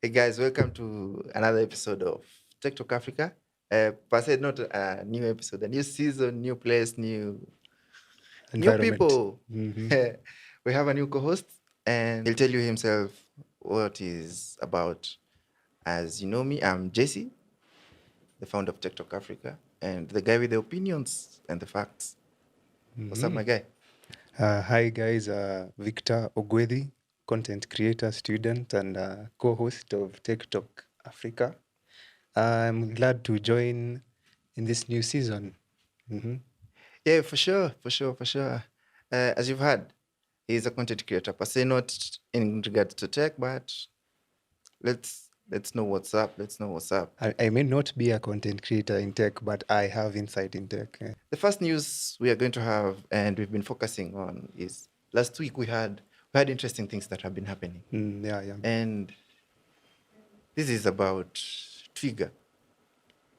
Hey guys, welcome to another episode of TikTok Africa. Per se, not a new episode, a new season, new place, new Environment. people. Hmm. We have a new co-host, and he'll tell you himself what he's about. As you know me, I'm Jessy, the founder of TikTok Africa, and the guy with the opinions and the facts. What's up, Hmm. my guy? Hi guys, Victor Ogwedhi, content creator, student, and co-host of TikTok Africa. I'm glad to join in this new season. Hmm. Yeah, for sure. As you've heard, he's a content creator, per se, not in regards to tech, but let's know what's up. Let's know what's up. I may not be a content creator in tech, but I have insight in tech. The first news we are going to have, and we've been focusing on, is last week we had interesting things that have been happening, Yeah. and this is about Twiga,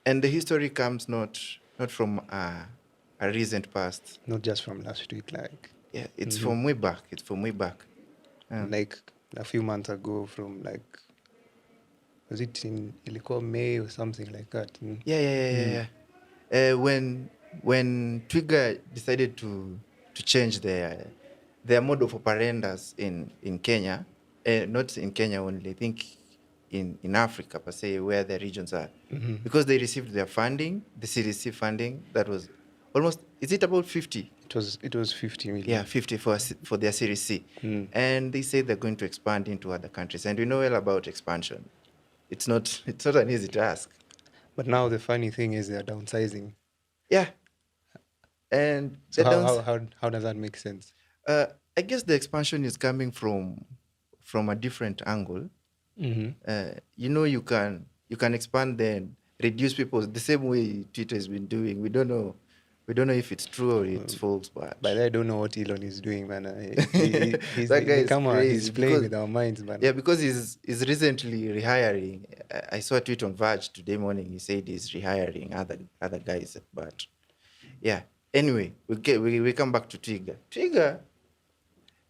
and the history comes not from a recent past. Not just from last week, like Yeah, it's hmm from way back. It's from way back. Um, like a few months ago, from like was it in ilikuwa May or something like that? yeah, yeah, yeah, Mm. yeah. Yeah. When Twiga decided to change their mode of operandus in Kenya, not in Kenya only, I think in Africa per se, where the regions are, because they received their funding, the CDC funding that was almost, is it about 50? It was 50 million. Yeah, 50 for their Series C. And they say they're going to expand into other countries. And we know well about expansion. It's not an easy task. But now the funny thing is they're downsizing. Yeah. And So the how downs how how, how does that make sense? uh, I guess the expansion is coming from a different angle. You can expand, then reduce people the same way Twitter has been doing. We don't know if it's true or it's false, but But I don't know what Elon is doing, man. that guy He is come out, crazy he's playing because with our minds, man. yeah, because he's recently rehiring. I saw a tweet on Verge today morning. He said he's rehiring other guys, but yeah. Anyway, we come back to Twiga. Twiga,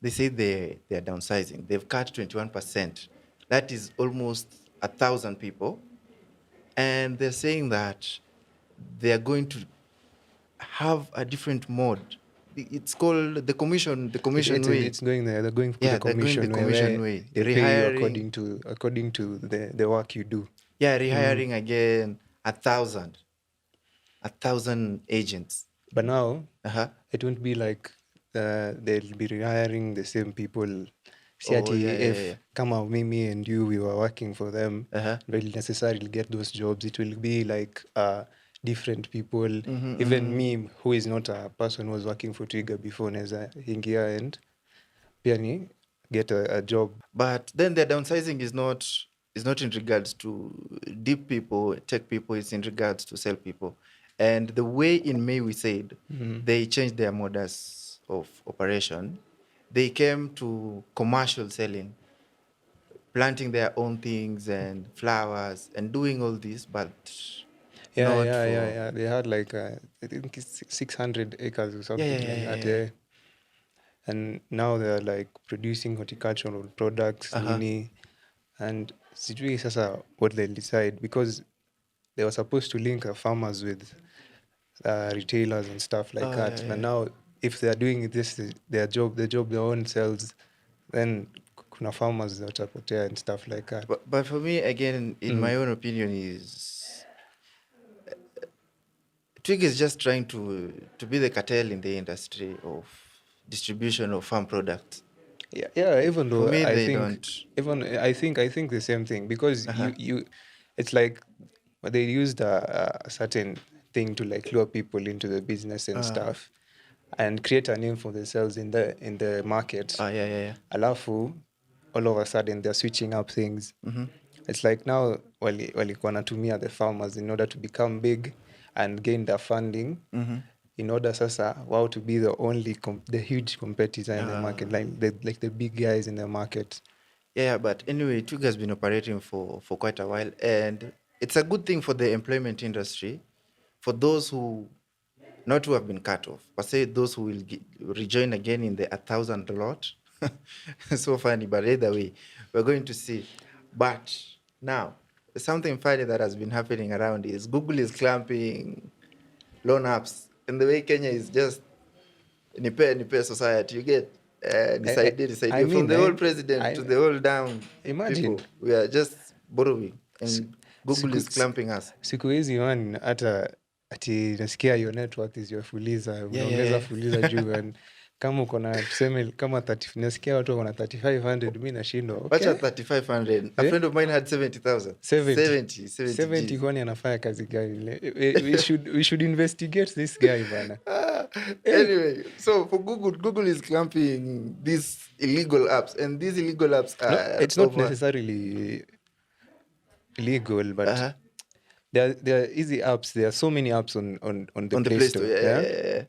they say they're downsizing. They've cut 21%. That is almost 1,000 people, and they're saying that they are going to have a different mode. It's called the commission. The It, commission it's way. it's going there. They're going for the Yeah, they're going the commission commission where way. they pay you Rehiring. according to the work you do. Yeah, rehiring again 1,000 agents. But now Uh-huh. it won't be like they'll be rehiring the same people. See, Oh yeah, yeah, if yeah. come out me and you, we were working for them, Uh-huh. they'll necessarily get those jobs. It will be like different people. Mm-hmm, Even mm-hmm. me, who is not a person who was working for Twiga before, neza ingia and pia ni get a job. But then the downsizing is not in regards to deep people, tech people. It's in regards to sell people. And the way in May we said they changed their modus of operation, they came to commercial selling, planting their own things and flowers and doing all this, but Yeah, not yeah, yeah, for yeah. They had like I think it's 600 acres or yeah, something yeah, like yeah, that. yeah, yeah. Yeah. And now they're like producing horticultural products, Uh-huh. nini, and sijui sasa what they'll decide because they were supposed to link farmers with retailers and stuff like Oh yeah, that. yeah, But yeah. now, if they are doing this, the job their own selves, then kuna farmers that watapotea and stuff like that. But for me, again, in my own opinion, is Twig is just trying to be the cartel in the industry of distribution of farm products. Yeah. Even For though me, I they think, don't. even I think the same thing because Uh-huh. it's like they used a certain thing to like lure people into the business and stuff, and create a name for themselves in the market. Oh yeah, yeah, yeah. Alafu, all of a sudden they're switching up things. It's like now walikuwa wanatumia the farmers in order to become big and gain the funding in order sasa wow to be the only the huge competitor in the market, like the big guys in the market. Yeah, but anyway, Twig has been operating for quite a while, and it's a good thing for the employment industry, for those who not who have been cut off, but say those who will rejoin again in the 1,000 lot. So funny, but either way, we're going to see. But Now, something funny that has been happening around is Google is clamping loan apps. And the way Kenya is just nipe society, you get I decide from mean, the old president to the old down imagine people. We are just borrowing si- and Google siku, is clamping us. siku hizi man, hata ati nasikia your net worth is your fuliza, unaongeza Yeah. fuliza juu and kama uko na tuseme kama 30, nasikia watu wako na 3500, mi nashindwa Watch okay. at 3,500. A Eh? friend of mine had 70,000. 70 70 Gs. kwani anafanya kazi gani? We should investigate this guy bana. Anyway, so for Google is clamping these illegal apps, and these illegal apps No, are it's not over. necessarily illegal, but Uh-huh. there are easy apps. There are so many apps on the On the Play Store. yeah.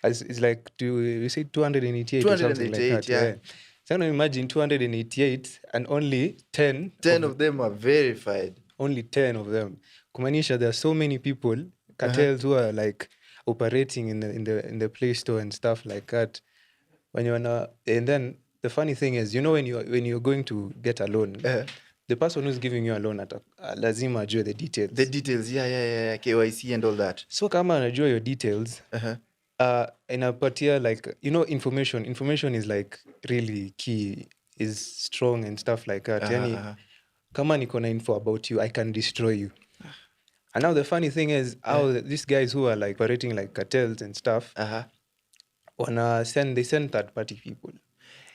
It's like we say 288 or something like 288, that. yeah. So now imagine 288 and only 10 of them are verified. only 10 of them. Kumanisha there are so many people, cartels who are like operating in the Play Store and stuff like that. And then the funny thing is, when you're going to get a loan, the person who's giving you a loan lazima ajue the details. The details, yeah, KYC and all that. So kama anajua your details, inapatia like information is like really key, is strong and stuff like that. Yani kama niko na info about you, I can destroy you. And now the funny thing is these guys who are like operating like cartels and stuff, they send third party people.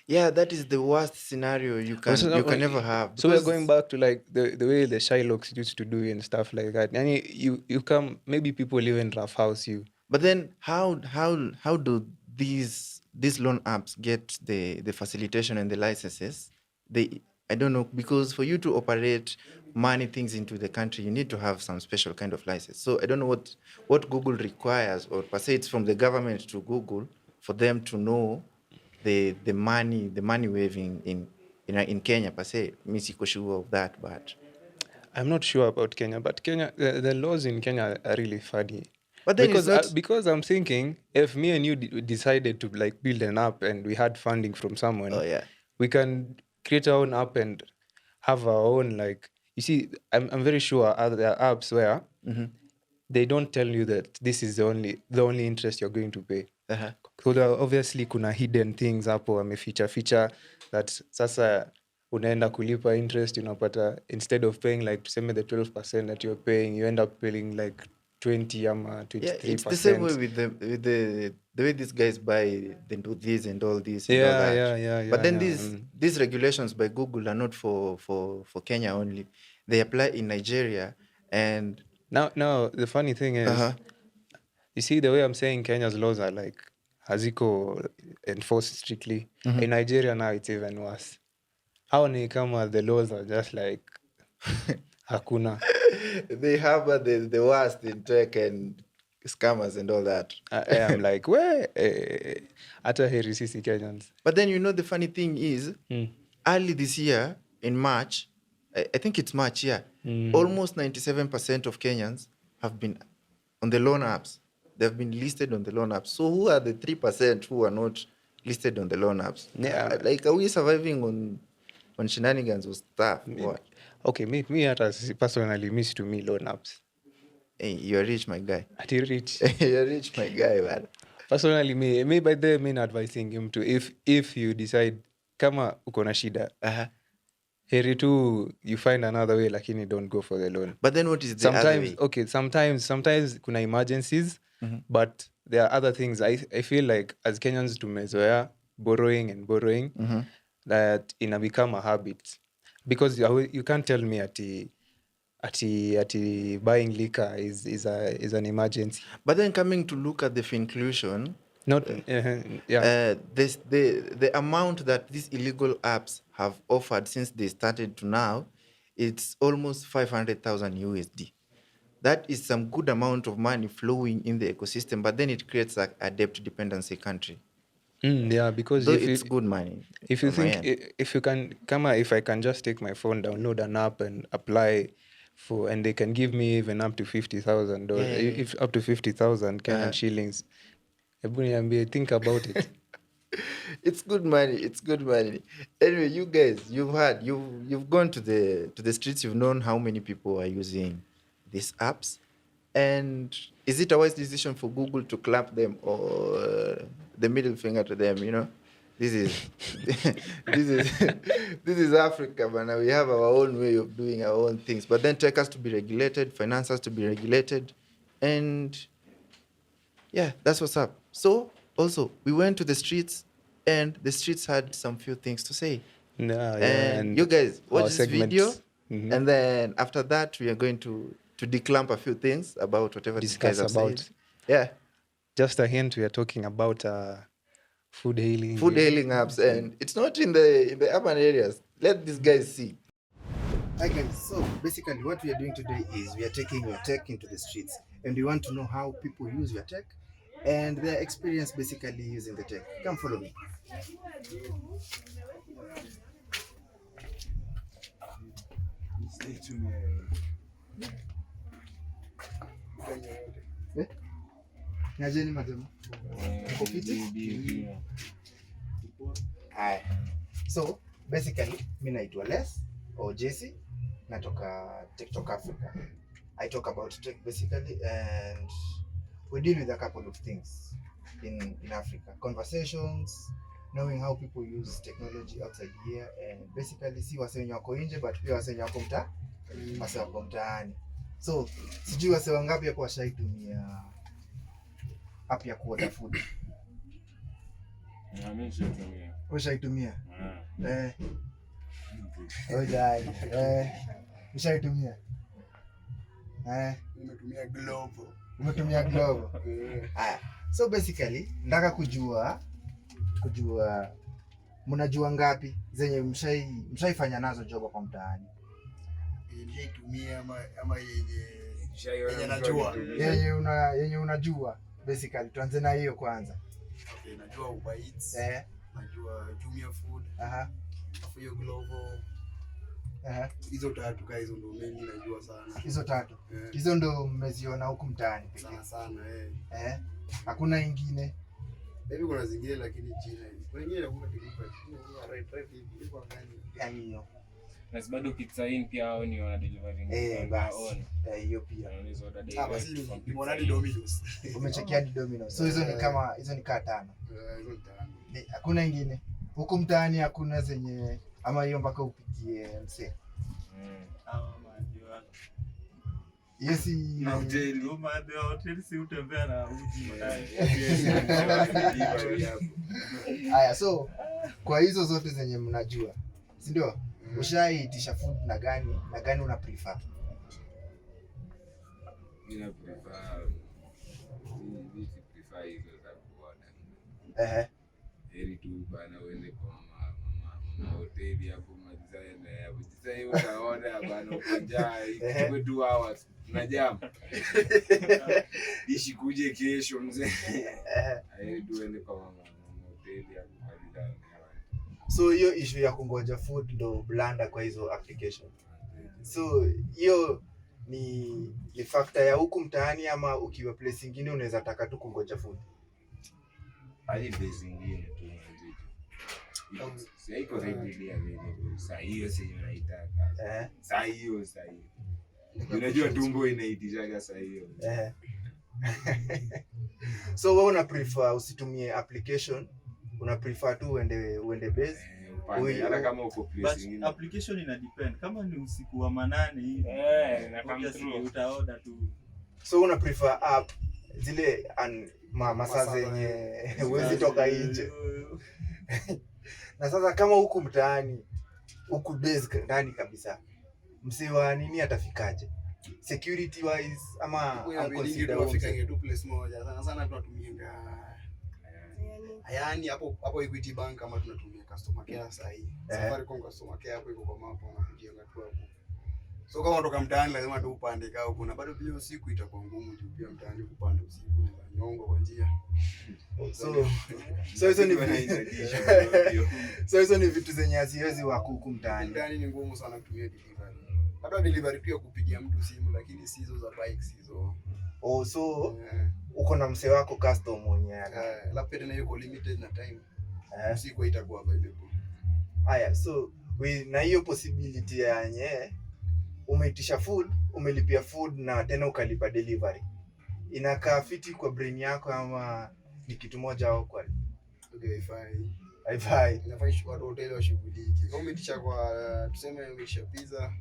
Yeah, that is the worst scenario you can never have. So we're going back to like the way the Shylocks used to do and stuff like that. And you come, maybe people even roughhouse you. But then how do these loan apps get the facilitation and the licenses? I don't know, because for you to operate money things into the country, you need to have some special kind of license. So I don't know what Google requires, or per se it's from the government to Google for them to know the money waving in Kenya per se. Me siko sure of that, but I'm not sure about Kenya, but the laws in Kenya are really funny. But then because I'm thinking, if me and you decided to like build an app and we had funding from someone, we can create our own app and have our own, like, you see, I'm very sure there are apps where they don't tell you that this is the only interest you're going to pay. So there are obviously kuna hidden things hapo wameficha that sasa unaenda kulipa interest, unapata instead of paying like tuseme the 12% that you're paying, you end up paying like 20 ama 23%. Yeah, it's the same way with the way these guys buy, they do this and all this and all that. Yeah. But then these regulations by Google are not for Kenya only. They apply in Nigeria. And now the funny thing is, you see, the way I'm saying Kenya's laws are like haziko enforced strictly. In Nigeria now it's even worse. How ni kama the laws are just like hakuna. They have the worst in tech and scammers and all that. I'm like, where? Hata heri sisi Kenyans. But then the funny thing is, early this year in March, I think it's March, almost 97% of Kenyans have been on the loan apps. They've been listed on the loan apps. So who are the 3% who are not listed on the loan apps? Yeah. Like, are we surviving on shenanigans or stuff? What? Okay, me hata personally miss to me loan apps. Hey, you're rich, my guy. Ati rich. You're rich, my guy, man. Personally, me by the main advising him to, if you decide kama uko na shida, heri tu you find another way, lakini don't go for the loan. But then what is the other way? Okay, sometimes kuna emergencies, but there are other things. I feel like as Kenyans tumezoea borrowing that ina become a habit, because you can't tell me ati buying liquor is an emergency. But then coming to look at the inclusion, the amount that these illegal apps have offered since they started to now, it's almost 500,000 USD. That is some good amount of money flowing in the ecosystem, but then it creates a debt dependency country. Because it's good money. If you think if I can just take my phone, download an app and apply for, and they can give me even up to $50,000, if up to 50,000 Kenyan shillings. Think about it. It's good money. It's good money. Anyway, you guys, you've gone to the streets. You've known how many people are using these apps, and is it a wise decision for Google to clap them or the middle finger to them? This is this is this is Africa, man. We have our own way of doing our own things, but then tech has to be regulated, finance has to be regulated, and yeah, that's what's up. So also, we went to the streets, and the streets had some few things to say. Yeah, And you guys watch our this video, segments, and then after that, we are going to declamp a few things about whatever these guys discuss have about. said. Yeah, Just a hint, we are talking about food hailing. food hailing apps, and it's not in the urban areas. Let these guys see. Hi guys, so basically what we are doing today is we are taking your tech into the streets, and we want to know how people use your tech and their experience basically using the tech. Come follow me. Nyajeni madam. Uko fiti? Hi. So basically, mi naitwa Les or Jessy, natoka TikTok Africa. I talk about tech basically, and we deal with a couple of things in Africa. Conversations, knowing how people use technology outside here, and basically si wase wenye wako nje but pia wase wenye wako wase wako mtaani. So sijui wase wangapi hapo washaitumia app ya kuorder food. Ushaitumia? Ojai. Ushaitumia? Nimetumia Glovo. Umetumia Glovo? Haya. So basically, nataka kujua mnajua ngapi zenye mshaifanya nazo job kwa mtaani? Nilitumia ama yenye najua. Yenye unajua. Basically, tuanze na hiyo kwanza. Okay, najua Uber Eats. Najua Jumia Food. Afu hiyo Glovo. Hizo tatu ka hizo ndo mimi najua sana. Hizo tatu. Hizo ndo mmeziona huku mtaani pekee. Sana. Hakuna ingine. Hivi kuna zingine lakini China. Kuna nyingine hakuna delivery. Right hivi kwa gani? Hiyo. Na bado kitsain pia hao ni wana delivery. Basi. Hiyo pia. Basi nimeona ni Domino's. Umechekia ni Domino's. So hizo ni kama hizo ni kaa 5. Hizo 5. Hakuna ingine. Huku mtaani hakuna zenye ama hiyo mpaka upigie mse. Yes, na hoteli hoteli si utembea na uji. Haya, so kwa hizo zote zenye mnajua, si ndio? Ushaitisha food na gani una prefer? Mimi prefer hizo za kuorder. Heri tu bana uende kwa hoteli hapo majizaenda hapo. Sasa hiyo utaona bana ukanja ikichukua 2 hours na jam. Dishi kuje kesho mzee. Heri tu uende kwa hoteli hapo majizaenda. So hiyo issue ya kungoja food ndo blanda kwa hizo application. So hiyo ni factor ya huku mtaani ama ukiwa place nyingine unaweza taka tu kungoja food? Hadi place nyingine tu nje. Sasa iko ready ya mimi. Sasa hiyo si unaitaka. Sasa hiyo. Unajua tumbo inaitishaga sasa hiyo. So wewe una prefer usitumie application? Una prefer tu uende base? Hata kama uko place nyingine. Application ina depend. Kama ni usiku wa manane hivi. Na kama utaorder tu. So una prefer app zile masaa zenye huwezi toka nje. Na sasa kama huku mtaani, huku base ndani kabisa, msiwa nini atafikaje? Security wise ama consider wafika tu place moja. Sana tunatumia yani hapo Equity Bank kama tunatumia customer care sasa hii. Safaricom customer care hapo iko kwa mapo na kujenga tu hapo. So kama unatoka mtaani lazima tu upande kao kuna bado pia usiku itakuwa ngumu juu pia mtaani kupanda usiku na nyongo kwa njia. So hizo ni vitu zenye haziwezi wako huku mtaani. Mtaani ni ngumu sana kutumia delivery. Hata delivery pia kupigia mtu simu lakini si hizo za bikes hizo. So uko na mse wako custom mwenye labda tena yuko limited na time. usiku itakuwa available. Haya, so na hiyo possibility yenye umeitisha food, umelipia food na tena ukalipa delivery, inakaa fiti kwa brain yako ama ni kitu moja au kwa haifai? Inafaa watu hoteli washughulike. Kama umeitisha kwa tuseme umeitisha pizza,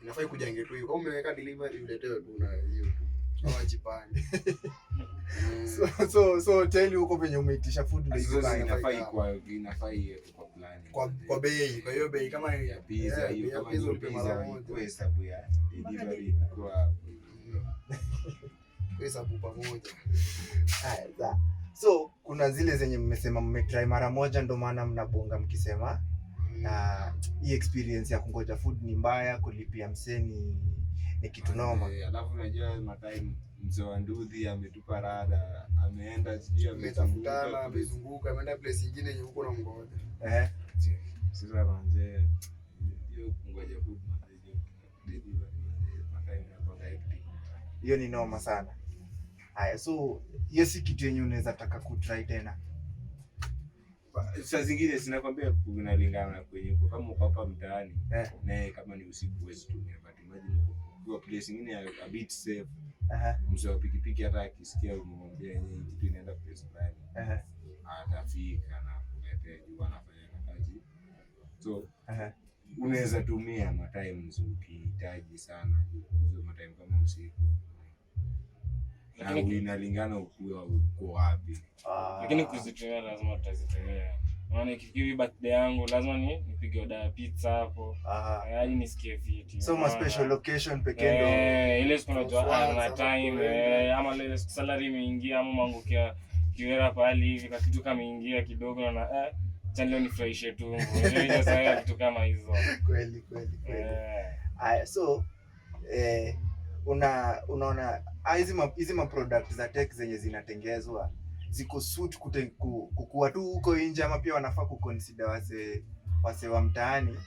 inafaa kujange tu. Kama umeweka delivery uletewe tu na hiyo tu. Kama jipange. So hoteli huko penye umeitisha food ndio inafaa kwa plan. Kwa bei. Kwa hiyo bei kama ya pizza hiyo, kama hizo pizza kwa hesabu ya delivery kwa hesabu pamoja. Haya. So kuna zile zenye mmesema mmetry mara moja ndio maana mnabonga mkisema na hii experience ya kungoja food ni mbaya, kulipia mseni ni kitu noma. Alafu unajua time mzee wa Ndudhi ametupa rada, ameenda sijui ametafutana, amezunguka, ameenda place nyingine yenye huko na mngoja. Sasa manze hiyo kungoja food hiyo ni noma sana. Haya, so hiyo si kitu yenye unaweza taka kutry tena. Saa zingine sinakwambia kunalingana kwenye uko, kama uko hapa mtaani naye kama ni usiku huwezi tumia, but imagine kwa place nyingine a bit safe. Mzee wa pikipiki hata akisikia umemwambia yenyewe kitu inaenda place fulani, atafika na kuletea juu anafanya kazi. So unaweza tumia matimes ukihitaji sana hizo matime kama usiku. Lakini inalingana uko wapi. Lakini kuzitumia lazima tutazitumia. Maana ikifikia birthday yangu lazima nipige oda ya pizza hapo. Yaani nisikie fiti. So special location pekee ndio. Ile siku najua na time ama ile siku salary imeingia ama mangukia kiwera pale hivi kwa kitu kama ingia kidogo na channel nifurahishe tu. Ile sasa kitu kama hizo. Kweli. Haya, so unaona hizi ma products za tech zenye zinatengezwa ziko suit kukua tu huko nje ama pia wanafaa kuconsider wase wa mtaani,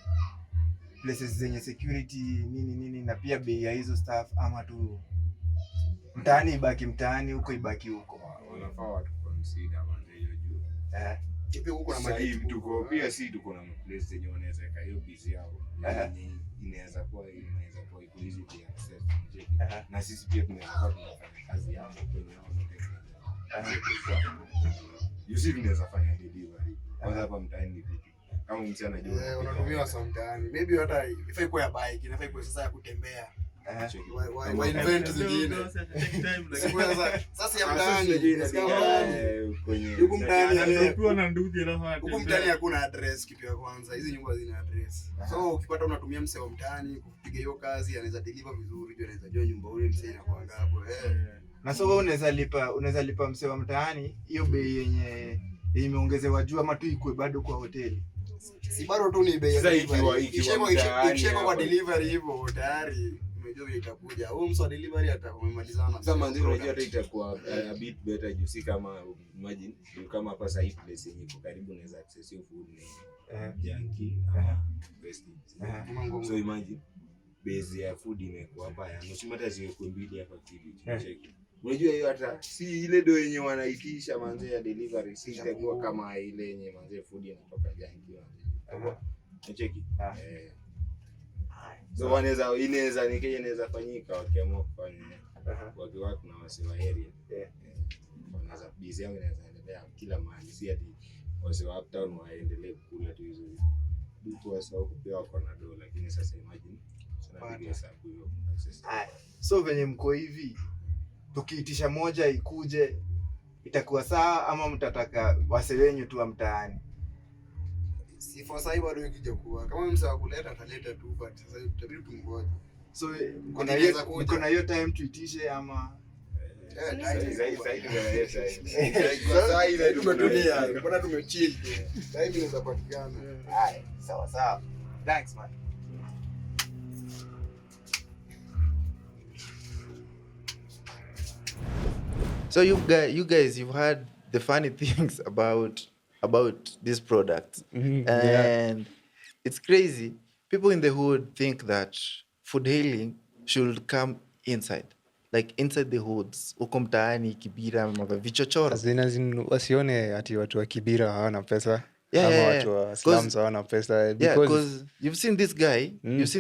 places zenye security nini na pia bei ya hizo stuff, ama tu mtaani ibaki mtaani, huko ibaki huko. Wanafaa watu consider manze hiyo juu. Kitu huko na majibu tuko pia tuko na place zenye wanaweza ka hiyo busy yao. Inaweza kuwa iko easy to access. Na sisi pia tunaweza tunafanya kazi hapo kwenye tunaweza fanya delivery. Kwanza hapa mtaani vipi? Kama mtu anajua unatumia saa mtaani. Maybe hata ifai kwa bike, inafai kwa sasa ya kutembea. Wa invent zingine. Sasa ya mtaani. Huko mtaani hakuna address kitu ya kwanza. Hizi nyumba zina address. So ukipata unatumia msee wa mtaani kupiga hiyo kazi, anaweza deliver vizuri, anaweza jua nyumba ule msee anakuanga hapo. Na so wewe unaweza lipa msee wa mtaani hiyo bei yenye imeongezewa juu ama tu iko bado kwa hoteli. Si bado tu ni bei. Sasa ikiwa kwa delivery hivyo tayari unajua itakuja. Huyo mswa delivery atamalizana. Sasa manzio unajua hata itakuwa a bit better juu si kama imagine kama hapa sasa hivi place yenye iko karibu unaweza access hiyo food ni Yankee best. So imagine base ya food imekuwa hapa ya msimata ziwekwe mbili hapa kivi check. Unajua hiyo hata si ile do yenye wanaitisha manze ya delivery si itakuwa kama ile yenye manze food inatoka Yankee manze. Cheki. So inaweza fanyika wakiamua kufanya wakiwa kuna wase wa area. Wanaweza busy yao inaweza endelea kila mahali, si ati wase wa uptown waendelee kula tu hizo vitu wasao kupewa kwa na dola, lakini sasa imagine sana big hesabu hiyo access. So venye mko hivi tukiitisha moja ikuje itakuwa sawa ama mtataka wase wenyu tu wa mtaani? Si for sasa bado ikija kuwa kama msa kuleta ataleta tu, but sasa tutabidi tungoje. So kuna hiyo time tuitishe ama Mbona tumechill time inaweza patikana. Sawa. Thanks man. So you guys you've heard the funny things about these products. And it's crazy. People in the hood think that food hailing should come inside. like inside the hoods, uko mtaani, Kibira, vichochoro. As in, wasione ati watu wa Kibira hawana pesa Yeah, ama yeah, watu yeah. wa slums hawana pesa Yeah, because because you've seen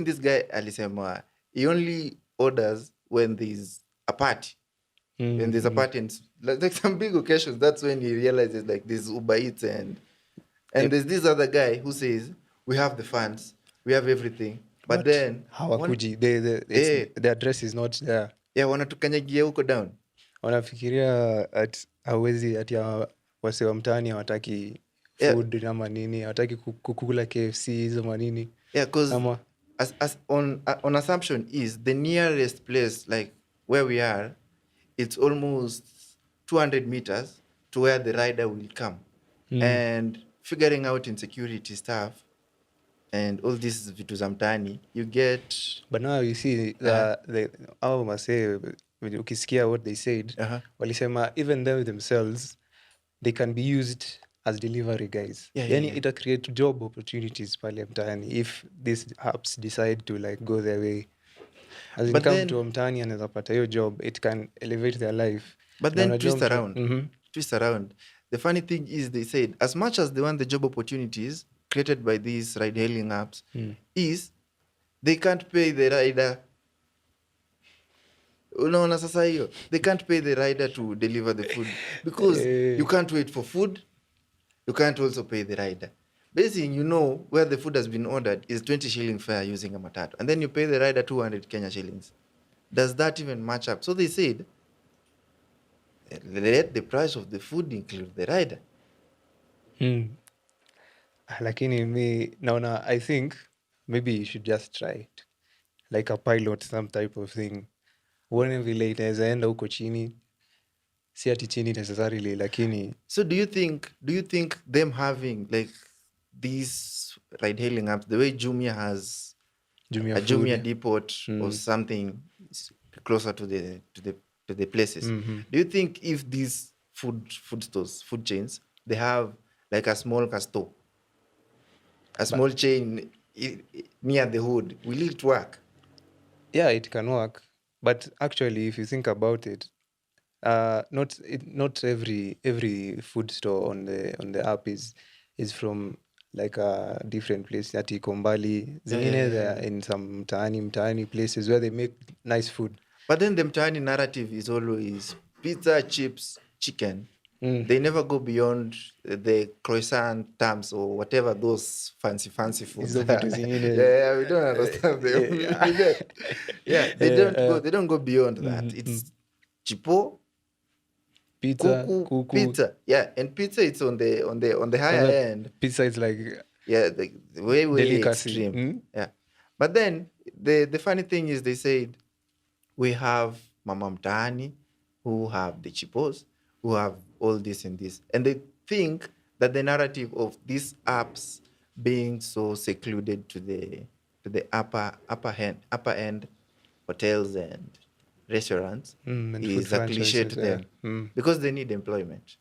this guy alisema he only orders when there's a party. When there's a party and like some big occasions, that's when he realizes like there's Uber Eats and there's this other guy who says we have the funds, we have everything, but then hawakuji the address is not there. Yeah, wanatukanyagia huko down. Wanafikiria hawezi ati wase wa mtaani hawataki food ama nini, hawataki kukula KFC hizo manini. Yeah, because as on assumption is the nearest place like where we are, it's almost 200 meters to where the rider will come. And figuring out insecurity stuff and all this vitu za mtaani, you get. But now you see au mase ukisikia what they said, walisema even them themselves they can be used as delivery guys. Yani ita create job opportunities pale mtaani if these apps decide to like go their way. As in come to mtaani anaweza pata hiyo job, it can elevate their life. But then twist around. The funny thing is they said as much as they want the job opportunities created by these ride-hailing apps, is they can't pay the rider. Unaona sasa hiyo, they can't pay the rider to deliver the food because you can't wait for food, you can't also pay the rider. Basically, you know where the food has been ordered is 20 shilling fare using a matatu, and then you pay the rider 200 Kenya shillings. Does that even match up? So they said, let the price of the food include the rider. Lakini naona, I think maybe you should just try it like a pilot, some type of thing. Uone vile itaweza enda huko chini, si ati chini necessarily, lakini. So do you think them having like these ride-hailing apps, the way Jumia has a Jumia depot or something closer to the places, do you think if these food stores, food chains, they have like a small store, a small chain near the hood, will it work? Yeah, it can work. But actually, if you think about it, not every food store on the app is from like a different place. That iko mbali. Zingine they are in some mtaani places where they make nice food. But then the mtaani narrative is always pizza, chips, chicken. They never go beyond the croissant terms or whatever those fancy foods. We don't understand them. They don't go beyond that. It's chipo, pizza, kuku. Pizza. Yeah, and pizza it's on the higher end. Pizza is like the way delicacy. Extreme. Yeah. But then the funny thing is they said we have mama mtaani who have the chipos, who have all this and this. And they think that the narrative of these apps being so secluded to the upper end hotels and restaurants and is a cliche to them because they need employment.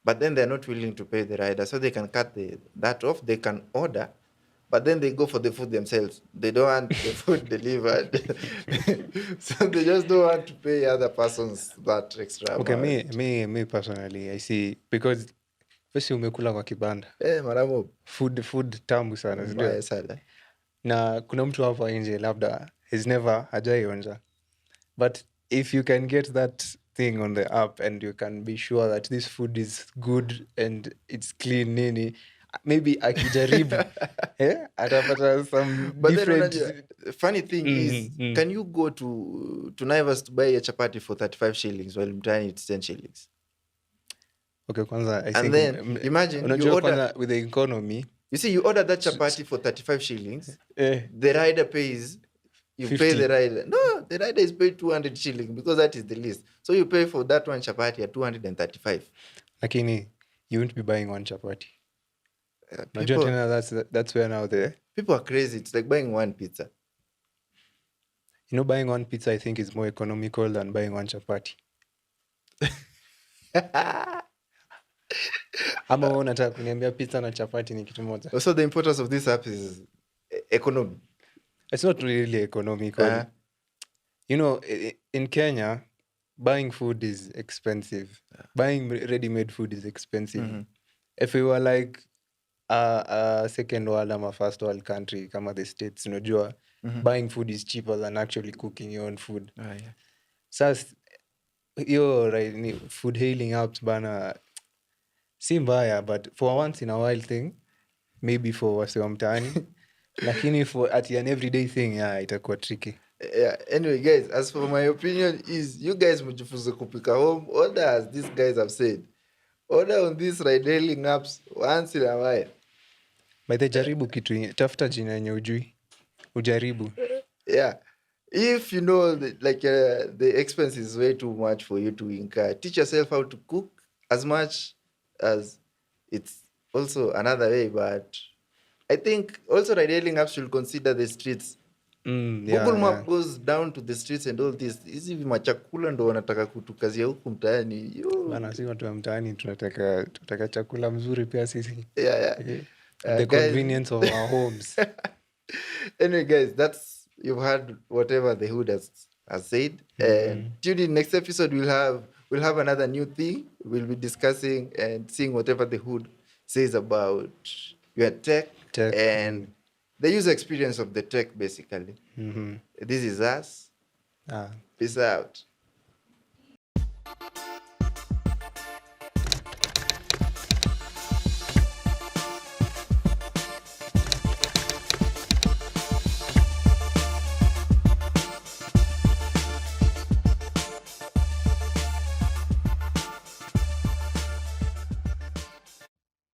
But then they're not willing to pay the rider, so they can cut that off. They can order, but then they go for the food themselves. They don't want the food delivered. So they just don't want to pay other persons that extra okay, amount. Me personally, I see, because first umekula kwa kibanda. Maramo. Food tamu sana. Mbaya sana. Na kuna mtu hapa nje labda has never hajaionja. But if you can get that thing on the app and you can be sure that this food is good and it's clean nini, maybe akijaribu atapata some but different. Then, funny thing is, can you go to Naivas to buy a chapati for 35 shillings while mtaani it's 10 shillings? Okay, kwanza, I think. And then imagine you order with the economy. You see, you order that chapati for 35 shillings. The rider pays. You 50. Pay the rider. No, the rider is paid 200 shillings because that is the least. So you pay for that one chapati at 235. Lakini, you won't be buying one chapati. That's where now people are crazy. It's like buying one pizza. You know, buying one pizza I think is more economical than buying one chapati. Ama wewe unataka kuniambia pizza na chapati ni kitu moja? Also, the importance of this app is economy. It's not really economical. You know, in Kenya, buying food is expensive. Buying ready-made food is expensive. If we were like a second world or a first world country, kama the States, unajua, buying food is cheaper than actually cooking your own food. Yeah. Sasa hiyo right, food hailing apps bana si mbaya, but for once in a while thing, maybe for wase wa mtaani, lakini for at an everyday thing, yeah, itakuwa tricky. Yeah. Anyway, guys, as for my opinion is you guys mjifunze kupika home. Order as these guys have said. Order on these ride-hailing apps once in a while. By the jaribu kitu, tafuta jina yenye ujui. Ujaribu. Yeah. If you know the expense is way too much for you to incur, teach yourself how to cook as much as it's also another way. But I think also ride-hailing apps should consider the streets. Google Map goes down to the streets and all this. Hizi machakula ndo wanataka kutukazia huku mtaani. Bana, si watu wa mtaani tunataka chakula mzuri pia sisi. Yeah. The guys, convenience of our homes. Anyway, guys, you've heard whatever the hood has said. And tune in next episode. We'll have another new thing. We'll be discussing and seeing whatever the hood says about your tech. And the user experience of the tech, basically. This is us. Peace out.